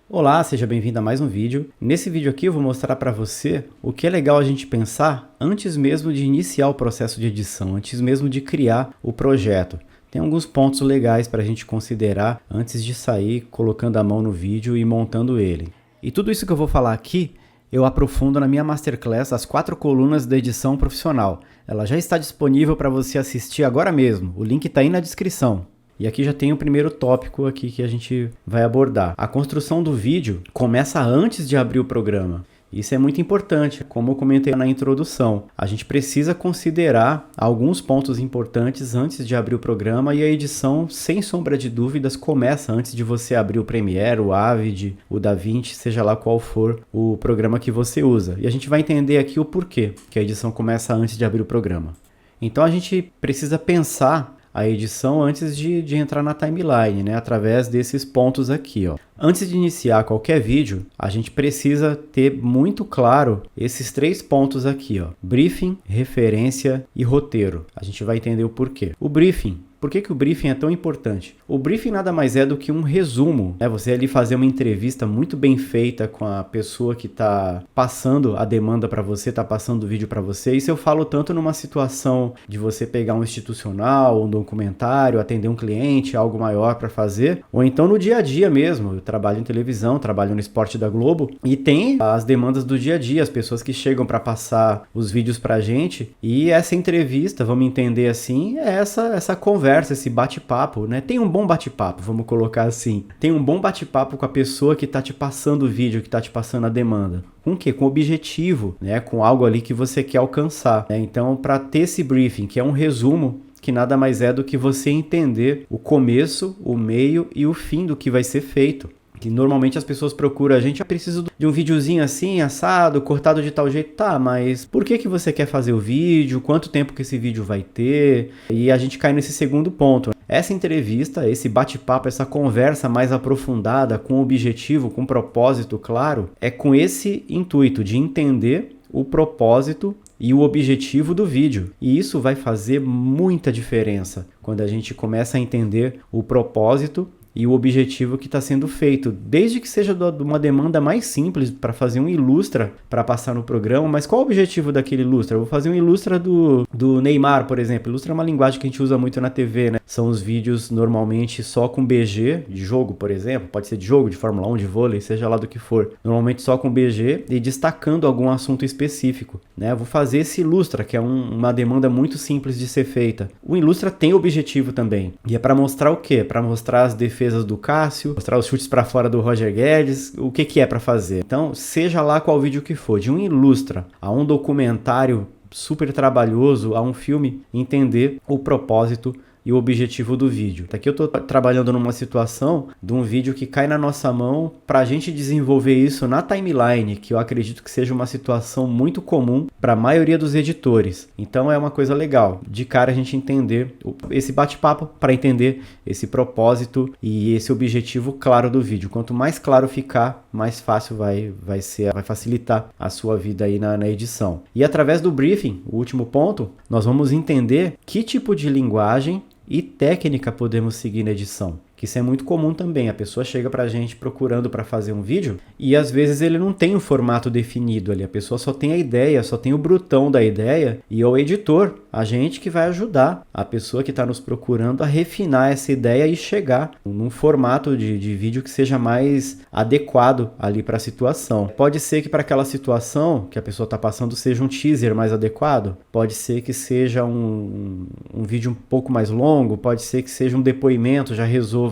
Olá, seja bem-vindo a mais um vídeo. Nesse vídeo aqui eu vou mostrar para você o que é legal a gente pensar antes mesmo de iniciar o processo de edição, antes mesmo de criar o projeto. Tem alguns pontos legais para a gente considerar antes de sair colocando a mão no vídeo e montando ele. E tudo isso que eu vou falar aqui, eu aprofundo na minha Masterclass, as 4 colunas da edição profissional. Ela já está disponível para você assistir agora mesmo, o link está aí na descrição. E aqui já tem o primeiro tópico aqui que a gente vai abordar. A construção do vídeo começa antes de abrir o programa. Isso é muito importante, como eu comentei na introdução. A gente precisa considerar alguns pontos importantes antes de abrir o programa e a edição, sem sombra de dúvidas, começa antes de você abrir o Premiere, o Avid, o DaVinci, seja lá qual for o programa que você usa. E a gente vai entender aqui o porquê que a edição começa antes de abrir o programa. Então a gente precisa pensar a edição antes de entrar na timeline, né? Através desses pontos aqui, ó. Antes de iniciar qualquer vídeo, a gente precisa ter muito claro esses 3 pontos aqui, ó. Briefing, referência e roteiro. A gente vai entender o porquê. O briefing. Por que o briefing é tão importante? O briefing nada mais é do que um resumo, né? Você ali fazer uma entrevista muito bem feita com a pessoa que está passando a demanda para você, está passando o vídeo para você. Isso eu falo tanto numa situação de você pegar um institucional, um documentário, atender um cliente, algo maior para fazer, ou então no dia a dia mesmo. Eu trabalho em televisão, trabalho no Esporte da Globo e tem as demandas do dia a dia, as pessoas que chegam para passar os vídeos para a gente, e essa entrevista, vamos entender assim, é essa conversa, esse bate-papo, né? Tem um bom bate-papo, vamos colocar assim. Tem um bom bate-papo com a pessoa que está te passando o vídeo, que está te passando a demanda. Com o quê? Com objetivo, né? Com algo ali que você quer alcançar, né? Então, para ter esse briefing, que é um resumo, que nada mais é do que você entender o começo, o meio e o fim do que vai ser feito. Que normalmente as pessoas procuram a gente, preciso de um videozinho assim, assado, cortado de tal jeito. Tá, mas por que você quer fazer o vídeo? Quanto tempo que esse vídeo vai ter? E a gente cai nesse segundo ponto. Essa entrevista, esse bate-papo, essa conversa mais aprofundada, com objetivo, com propósito claro, é com esse intuito de entender o propósito e o objetivo do vídeo. E isso vai fazer muita diferença quando a gente começa a entender o propósito e o objetivo que está sendo feito, desde que seja de uma demanda mais simples para fazer um ilustra para passar no programa. Mas qual o objetivo daquele ilustra? Eu vou fazer um ilustra do Neymar, por exemplo. Ilustra é uma linguagem que a gente usa muito na TV, né? São os vídeos normalmente só com BG, de jogo, por exemplo, pode ser de jogo, de Fórmula 1, de vôlei, seja lá do que for. Normalmente só com BG e destacando algum assunto específico, né? Eu vou fazer esse ilustra, que é uma demanda muito simples de ser feita. O ilustra tem objetivo também, e é para mostrar o quê? Para mostrar as defesas do Cássio, mostrar os chutes para fora do Roger Guedes, o que é para fazer. Então, seja lá qual vídeo que for, de um ilustra a um documentário super trabalhoso, a um filme, entender o propósito e o objetivo do vídeo. Aqui eu estou trabalhando numa situação de um vídeo que cai na nossa mão para a gente desenvolver isso na timeline, que eu acredito que seja uma situação muito comum para a maioria dos editores. Então é uma coisa legal, de cara a gente entender esse bate-papo para entender esse propósito e esse objetivo claro do vídeo. Quanto mais claro ficar, mais fácil vai facilitar a sua vida aí na edição. E através do briefing, o último ponto, nós vamos entender que tipo de linguagem e técnica podemos seguir na edição. Que isso é muito comum também. A pessoa chega pra gente procurando para fazer um vídeo e às vezes ele não tem um formato definido ali. A pessoa só tem a ideia, só tem o brutão da ideia, e é o editor, a gente, que vai ajudar a pessoa que está nos procurando a refinar essa ideia e chegar num formato de vídeo que seja mais adequado ali para a situação. Pode ser que para aquela situação que a pessoa está passando seja um teaser mais adequado, pode ser que seja um vídeo um pouco mais longo, pode ser que seja um depoimento, já resolva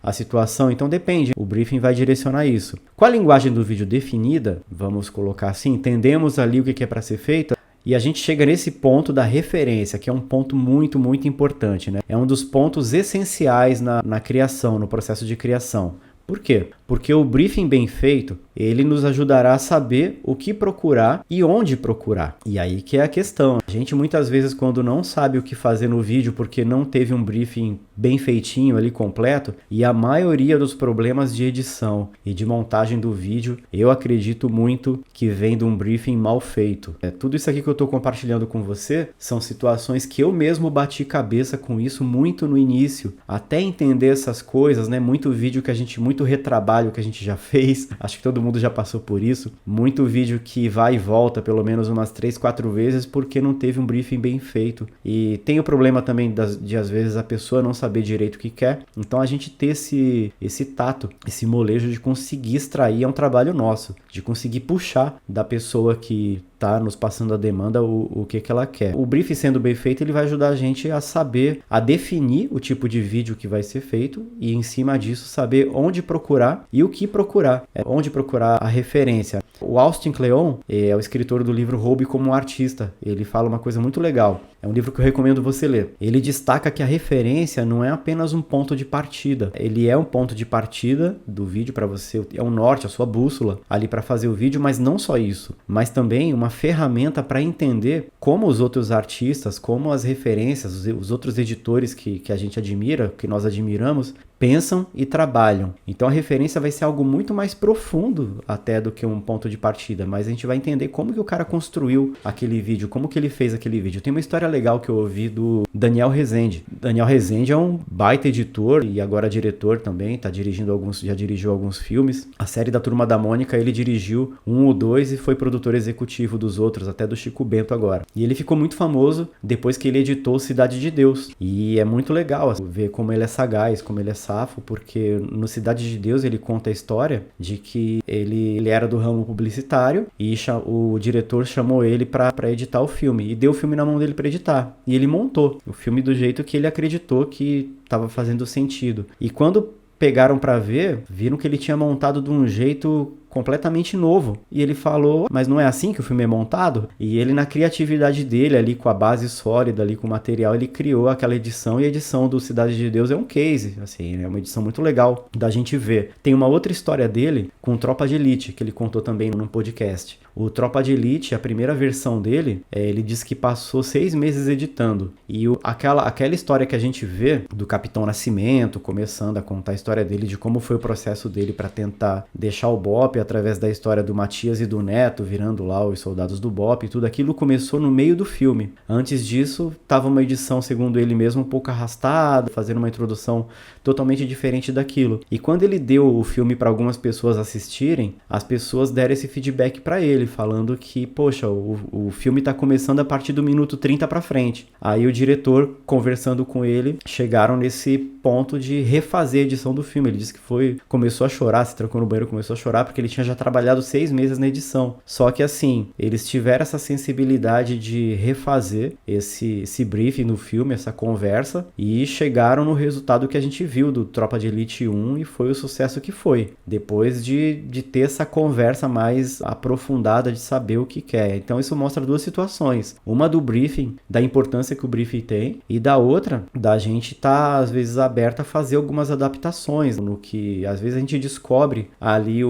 a situação. Então depende, o briefing vai direcionar isso. Com a linguagem do vídeo definida, vamos colocar assim, entendemos ali o que é para ser feito, e a gente chega nesse ponto da referência, que é um ponto muito, muito importante, né? É um dos pontos essenciais na criação, no processo de criação. Por quê? Porque o briefing bem feito, ele nos ajudará a saber o que procurar e onde procurar. E aí que é a questão. A gente muitas vezes, quando não sabe o que fazer no vídeo porque não teve um briefing bem feitinho ali, completo, e a maioria dos problemas de edição e de montagem do vídeo, eu acredito muito que vem de um briefing mal feito. Tudo isso aqui que eu estou compartilhando com você são situações que eu mesmo bati cabeça com isso muito no início, até entender essas coisas, né? Muito vídeo que a gente, muito retrabalho que a gente já fez, acho que todo mundo já passou por isso, muito vídeo que vai e volta pelo menos umas 3, 4 vezes porque não teve um briefing bem feito. E tem o problema também de às vezes a pessoa não saber direito o que quer, então a gente ter esse tato, esse molejo de conseguir extrair, é um trabalho nosso, de conseguir puxar da pessoa que tá nos passando a demanda o que ela quer. O briefing sendo bem feito, ele vai ajudar a gente a saber, a definir o tipo de vídeo que vai ser feito e em cima disso saber onde procurar e o que procurar, onde procurar a referência. O Austin Kleon é o escritor do livro Roube como um Artista. Ele fala uma coisa muito legal. É um livro que eu recomendo você ler. Ele destaca que a referência não é apenas um ponto de partida. Ele é um ponto de partida do vídeo para você, é um norte, a sua bússola ali para fazer o vídeo, mas não só isso, mas também uma ferramenta para entender como os outros artistas, como as referências, os outros editores que a gente admira, que nós admiramos, pensam e trabalham. Então a referência vai ser algo muito mais profundo até do que um ponto de partida, mas a gente vai entender como que o cara construiu aquele vídeo, como que ele fez aquele vídeo. Tem uma história legal que eu ouvi do Daniel Rezende. Daniel Rezende é um baita editor e agora diretor também, já dirigiu alguns filmes. A série da Turma da Mônica ele dirigiu 1 ou 2 e foi produtor executivo dos outros, até do Chico Bento agora. E ele ficou muito famoso depois que ele editou Cidade de Deus. E é muito legal ver como ele é sagaz, como ele é safo, porque no Cidade de Deus ele conta a história de que ele era do ramo publicitário e o diretor chamou ele para editar o filme e deu o filme na mão dele para editar. E ele montou o filme do jeito que ele acreditou que estava fazendo sentido. E quando pegaram para ver, viram que ele tinha montado de um jeito completamente novo. E ele falou, mas não é assim que o filme é montado? E ele, na criatividade dele, ali com a base sólida, ali com o material, ele criou aquela edição, e a edição do Cidade de Deus é um case, assim, é uma edição muito legal da gente ver. Tem uma outra história dele com Tropa de Elite, que ele contou também num podcast. O Tropa de Elite, a primeira versão dele, ele disse que passou 6 meses editando. E aquela história que a gente vê do Capitão Nascimento, começando a contar a história dele, de como foi o processo dele para tentar deixar o BOPE, através da história do Matias e do Neto, virando lá os soldados do BOPE, tudo aquilo começou no meio do filme. Antes disso, estava uma edição, segundo ele mesmo, um pouco arrastada, fazendo uma introdução totalmente diferente daquilo. E quando ele deu o filme para algumas pessoas assistirem, as pessoas deram esse feedback para ele, falando que, poxa, o filme está começando a partir do minuto 30 para frente. Aí o diretor, conversando com ele, chegaram nesse ponto de refazer a edição do filme. Ele disse que começou a chorar, se trancou no banheiro, começou a chorar, porque ele tinha já trabalhado 6 meses na edição. Só que assim, eles tiveram essa sensibilidade de refazer esse briefing no filme, essa conversa, e chegaram no resultado que a gente viu do Tropa de Elite 1 e foi o sucesso que foi. Depois de ter essa conversa mais aprofundada de saber o que quer. Então isso mostra 2 situações. Uma do briefing, da importância que o briefing tem, e da outra, da gente estar às vezes aberta a fazer algumas adaptações, no que às vezes a gente descobre ali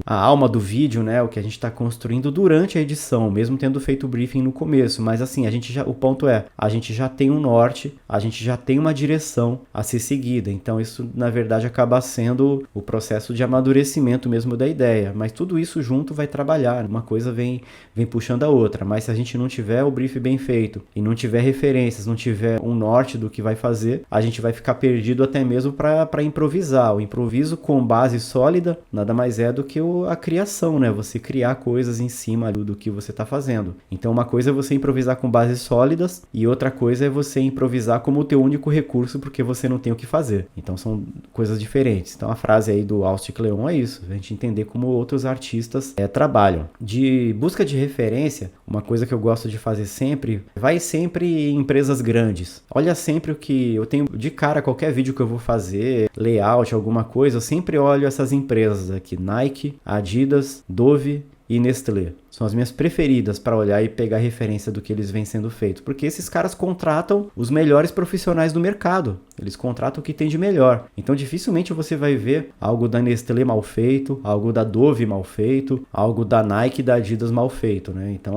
a alma do vídeo, né, o que a gente está construindo durante a edição, mesmo tendo feito o briefing no começo. Mas assim, o ponto é, a gente já tem um norte, a gente já tem uma direção a ser seguida. Então isso, na verdade, acaba sendo o processo de amadurecimento mesmo da ideia. Mas tudo isso junto vai trabalhar, uma coisa vem puxando a outra. Mas se a gente não tiver o briefing bem feito e não tiver referências, não tiver um norte do que vai fazer, a gente vai ficar perdido até mesmo para improvisar. O improviso com base sólida nada mais é do que a criação, né? Você criar coisas em cima do que você está fazendo. Então uma coisa é você improvisar com bases sólidas e outra coisa é você improvisar como o teu único recurso porque você não tem o que fazer. Então são coisas diferentes. Então a frase aí do Austin Kleon é isso, a gente entender como outros artistas trabalham. De busca de referência, uma coisa que eu gosto de fazer sempre, vai sempre em empresas grandes. Olha sempre o que eu tenho de cara, qualquer vídeo que eu vou fazer, layout, alguma coisa, eu sempre olho essas empresas aqui, Nike, Adidas, Dove e Nestlé. São as minhas preferidas para olhar e pegar referência do que eles vêm sendo feito. Porque esses caras contratam os melhores profissionais do mercado. Eles contratam o que tem de melhor. Então dificilmente você vai ver algo da Nestlé mal feito, algo da Dove mal feito, algo da Nike e da Adidas mal feito, né? Então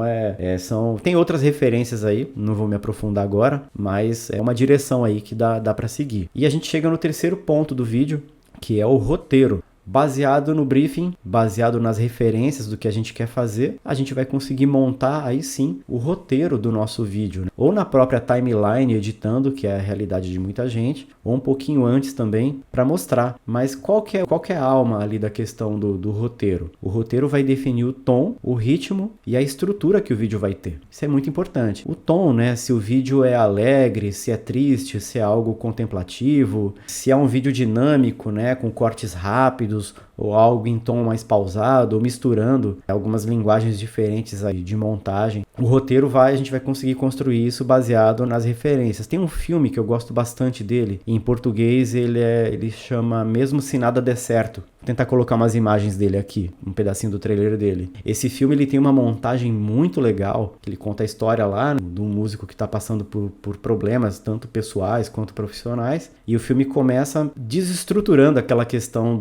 tem outras referências aí, não vou me aprofundar agora, mas é uma direção aí que dá para seguir. E a gente chega no terceiro ponto do vídeo, que é o roteiro. Baseado no briefing, baseado nas referências do que a gente quer fazer, a gente vai conseguir montar aí sim o roteiro do nosso vídeo, né? Ou na própria timeline editando, que é a realidade de muita gente, ou um pouquinho antes também para mostrar. Mas qual que é a alma ali da questão do roteiro? O roteiro vai definir o tom, o ritmo e a estrutura que o vídeo vai ter. Isso é muito importante. O tom, né? Se o vídeo é alegre, se é triste, se é algo contemplativo, se é um vídeo dinâmico, né? Com cortes rápidos, ou algo em tom mais pausado, ou misturando algumas linguagens diferentes aí de montagem. O roteiro a gente vai conseguir construir isso baseado nas referências. Tem um filme que eu gosto bastante dele, em português ele chama Mesmo Se Nada Der Certo. Vou tentar colocar umas imagens dele aqui, um pedacinho do trailer dele. Esse filme ele tem uma montagem muito legal, que ele conta a história lá de um músico que está passando por problemas, tanto pessoais quanto profissionais, e o filme começa desestruturando aquela questão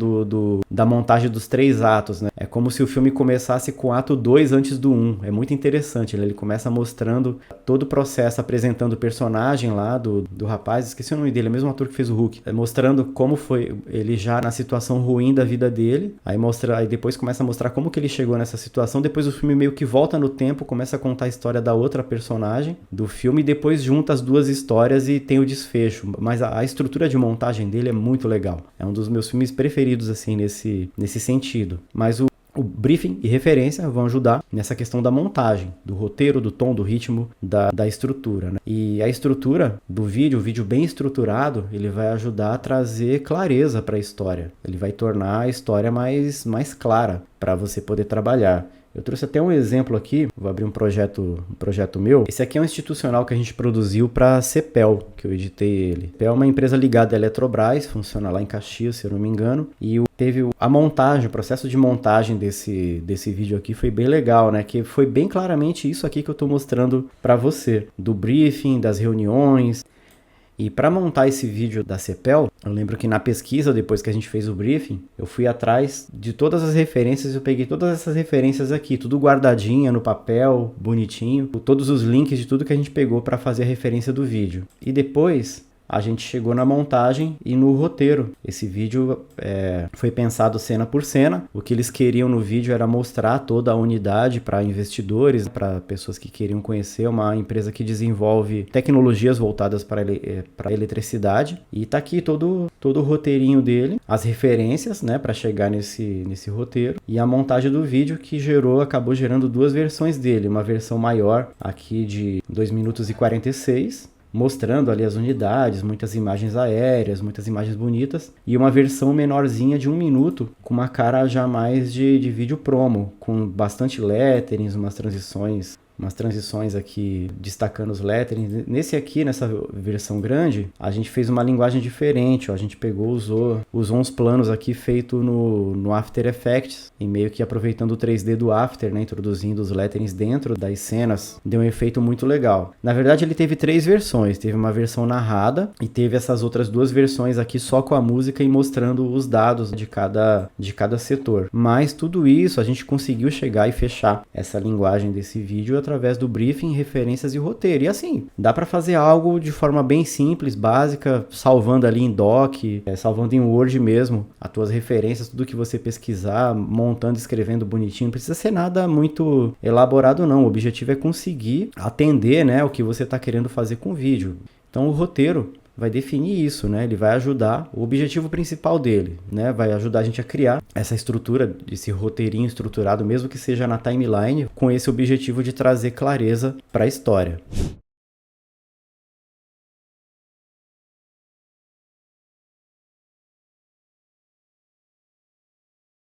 da montagem dos 3 atos, né? É como se o filme começasse com o ato 2 antes do 1. É muito interessante, ele começa mostrando todo o processo, apresentando o personagem lá do rapaz, esqueci o nome dele, é o mesmo ator que fez o Hulk, mostrando como foi ele já na situação ruim da vida dele, aí depois começa a mostrar como que ele chegou nessa situação, depois o filme meio que volta no tempo, começa a contar a história da outra personagem do filme, e depois junta as duas histórias e tem o desfecho, mas a estrutura de montagem dele é muito legal, é um dos meus filmes preferidos assim nesse sentido, mas o briefing e referência vão ajudar nessa questão da montagem, do roteiro, do tom, do ritmo, da estrutura, né? E a estrutura do vídeo, o vídeo bem estruturado, ele vai ajudar a trazer clareza para a história. Ele vai tornar a história mais clara para você poder trabalhar. Eu trouxe até um exemplo aqui, vou abrir um projeto meu. Esse aqui é um institucional que a gente produziu para a Cepel, que eu editei ele. A Cepel é uma empresa ligada à Eletrobras, funciona lá em Caxias, se eu não me engano. E teve a montagem, o processo de montagem desse vídeo aqui foi bem legal, né? Que foi bem claramente isso aqui que eu estou mostrando para você. Do briefing, das reuniões. E para montar esse vídeo da Cepel, eu lembro que na pesquisa, depois que a gente fez o briefing, eu fui atrás de todas as referências, eu peguei todas essas referências aqui, tudo guardadinha no papel, bonitinho, todos os links de tudo que a gente pegou para fazer a referência do vídeo. E depois a gente chegou na montagem e no roteiro. Esse vídeo foi pensado cena por cena. O que eles queriam no vídeo era mostrar toda a unidade para investidores, para pessoas que queriam conhecer uma empresa que desenvolve tecnologias voltadas para a eletricidade. E tá aqui todo o roteirinho dele, as referências, né, para chegar nesse roteiro. E a montagem do vídeo que acabou gerando 2 versões dele. Uma versão maior aqui de 2 minutos e 46, mostrando ali as unidades, muitas imagens aéreas, muitas imagens bonitas, e uma versão menorzinha de 1 minuto, com uma cara já mais de vídeo promo, com bastante letterings, umas transições aqui destacando os letterings. Nessa versão grande, a gente fez uma linguagem diferente, ó. A gente usou uns planos aqui feito no After Effects, e meio que aproveitando o 3D do After, né, introduzindo os letterings dentro das cenas, deu um efeito muito legal. Na verdade, ele teve 3 versões, teve uma versão narrada, e teve essas outras 2 versões aqui só com a música e mostrando os dados de cada setor. Mas tudo isso, a gente conseguiu chegar e fechar essa linguagem desse vídeo através do briefing, referências e roteiro. E assim, dá para fazer algo de forma bem simples, básica, salvando ali em doc, salvando em Word mesmo, as tuas referências, tudo que você pesquisar, montando, escrevendo bonitinho. Não precisa ser nada muito elaborado não, o objetivo é conseguir atender, né, o que você está querendo fazer com o vídeo. Então o roteiro vai definir isso, né? Ele vai ajudar, o objetivo principal dele, né? Vai ajudar a gente a criar essa estrutura, esse roteirinho estruturado, mesmo que seja na timeline, com esse objetivo de trazer clareza para a história.